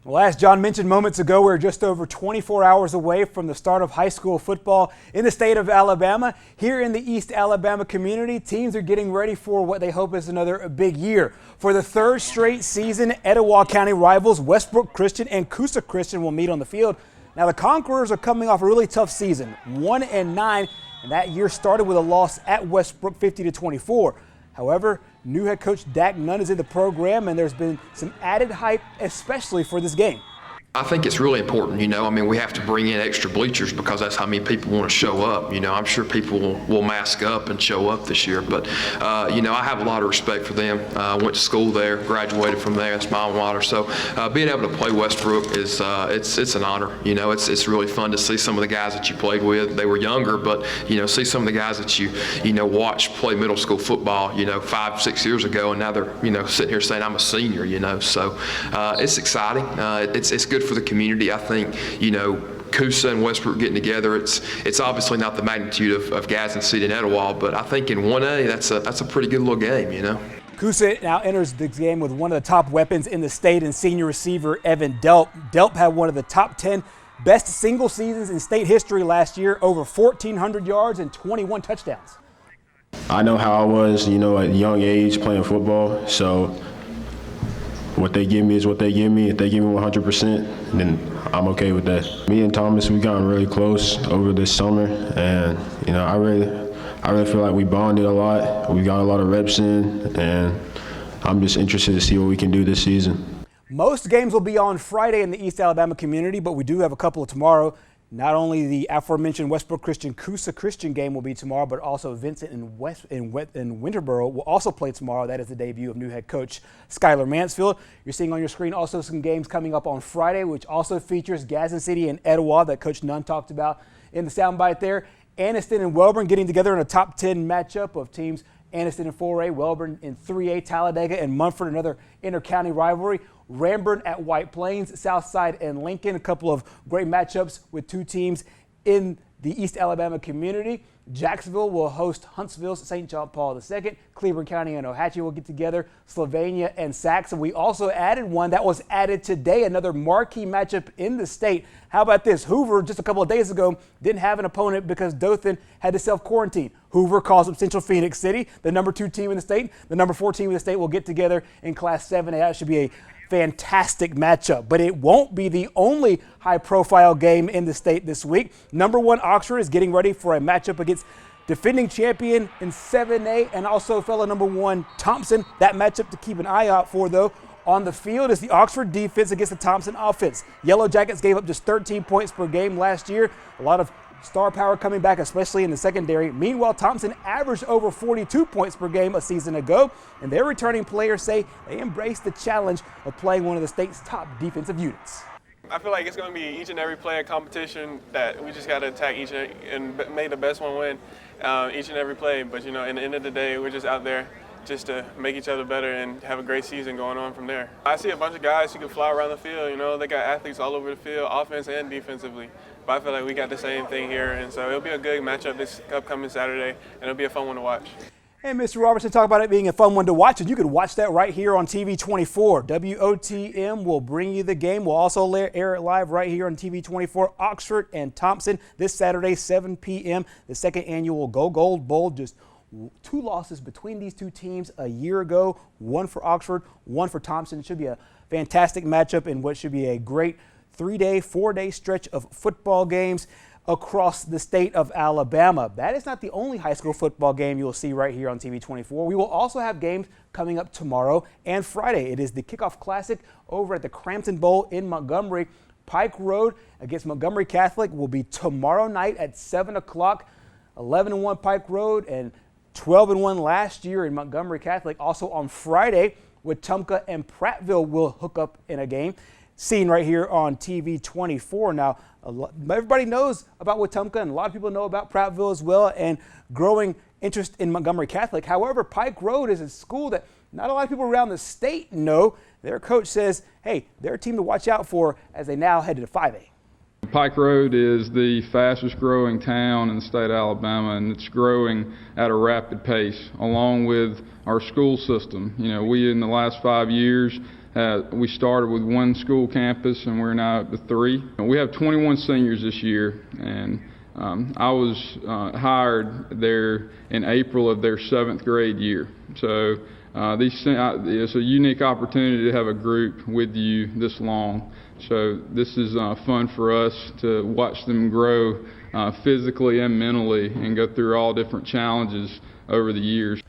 Well, as John mentioned moments ago, we're just over 24 hours away from the start of high school football in the state of Alabama. Here in the East Alabama community, teams are getting ready for what they hope is another big year. For the third straight season, Etowah County rivals Westbrook Christian and Coosa Christian will meet on the field. Now, the Conquerors are coming off a really tough season, 1-9, and that year started with a loss at Westbrook 50-24. However, new head coach Dak Nunn is in the program, and there's been some added hype, especially for this game. I think it's really important, I mean, we have to bring in extra bleachers because that's how many people want to show up. I'm sure people will mask up and show up this year, but, I have a lot of respect for them. I went to school there, graduated from there, it's my alma mater. So being able to play Westbrook is, it's an honor. It's really fun to see some of the guys that you played with. They were younger, but, see some of the guys that you watched play middle school football, 5-6 years ago, and now they're, sitting here saying I'm a senior, So it's exciting. It's good for the community. I think, Coosa and Westbrook getting together, it's obviously not the magnitude of Gadsden City and Etowah, but I think in 1A, that's a pretty good little game, Coosa now enters the game with one of the top weapons in the state and senior receiver Evan Delp. Delp had one of the top 10 best single seasons in state history last year, over 1,400 yards and 21 touchdowns. I know how I was, at a young age playing football, so what they give me is what they give me. If they give me 100%, then I'm okay with that. Me and Thomas, we've gotten really close over this summer, and I really feel like we bonded a lot. We got a lot of reps in, and I'm just interested to see what we can do this season. Most games will be on Friday in the East Alabama community, but we do have a couple of tomorrow. Not only the aforementioned Westbrook Christian Coosa Christian game will be tomorrow, but also Vincent and Winterboro will also play tomorrow. That is the debut of new head coach Skylar Mansfield. You're seeing on your screen also some games coming up on Friday, which also features Gadsden City and Etowah that Coach Nunn talked about in the soundbite there. Anniston and Welborn getting together in a top 10 matchup of teams. Anniston in 4A, Welborn in 3A, Talladega and Munford, another inter-county rivalry. Ranburne at White Plains, Southside and Lincoln, a couple of great matchups with two teams in the East Alabama community. Jacksonville will host Huntsville's St. John Paul II. Cleveland County and Ohatchee will get together. Sylvania and Saxon. We also added one that was added today, another marquee matchup in the state. How about this? Hoover, just a couple of days ago, didn't have an opponent because Dothan had to self-quarantine. Hoover calls up Central Phoenix City, the number 2 team in the state. The number 4 team in the state will get together in Class 7A. That should be a fantastic matchup, but it won't be the only high-profile game in the state this week. Number 1 Oxford is getting ready for a matchup against defending champion in 7A and also fellow number 1 Thompson. That matchup to keep an eye out for, though. On the field is the Oxford defense against the Thompson offense. Yellow Jackets gave up just 13 points per game last year. A lot of star power coming back, especially in the secondary. Meanwhile, Thompson averaged over 42 points per game a season ago, and their returning players say they embrace the challenge of playing one of the state's top defensive units. I feel like it's going to be each and every play a competition that we just got to attack each and make the best one win each and every play. But, in the end of the day, we're just out there just to make each other better and have a great season going on from there. I see a bunch of guys who can fly around the field. They got athletes all over the field, offense and defensively. But I feel like we got the same thing here, and so it'll be a good matchup this upcoming Saturday, and it'll be a fun one to watch. And Mr. Robertson talked about it being a fun one to watch, and you can watch that right here on TV 24. WOTM will bring you the game. We'll also air it live right here on TV 24. Oxford and Thompson this Saturday, 7 p.m. The second annual Go Gold Bowl. Just 2 losses between these two teams a year ago. 1 for Oxford, 1 for Thompson. It should be a fantastic matchup in what should be a great 3-day, 4-day stretch of football games across the state of Alabama. That is not the only high school football game you'll see right here on TV 24. We will also have games coming up tomorrow and Friday. It is the Kickoff Classic over at the Crampton Bowl in Montgomery. Pike Road against Montgomery Catholic will be tomorrow night at 7 o'clock. 11-1 Pike Road and 12-1 last year in Montgomery Catholic. Also on Friday, Wetumpka and Prattville will hook up in a game. Seen right here on TV 24. Now, everybody knows about Wetumpka, and a lot of people know about Prattville as well, and growing interest in Montgomery Catholic. However, Pike Road is a school that not a lot of people around the state know. Their coach says, hey, they're a team to watch out for as they now head to 5A. Pike Road is the fastest growing town in the state of Alabama, and it's growing at a rapid pace along with our school system. We in the last 5 years We started with one school campus, and we're now up to 3. We have 21 seniors this year, and I was hired there in April of their 7th grade year. So it's a unique opportunity to have a group with you this long. So this is fun for us to watch them grow physically and mentally and go through all different challenges over the years.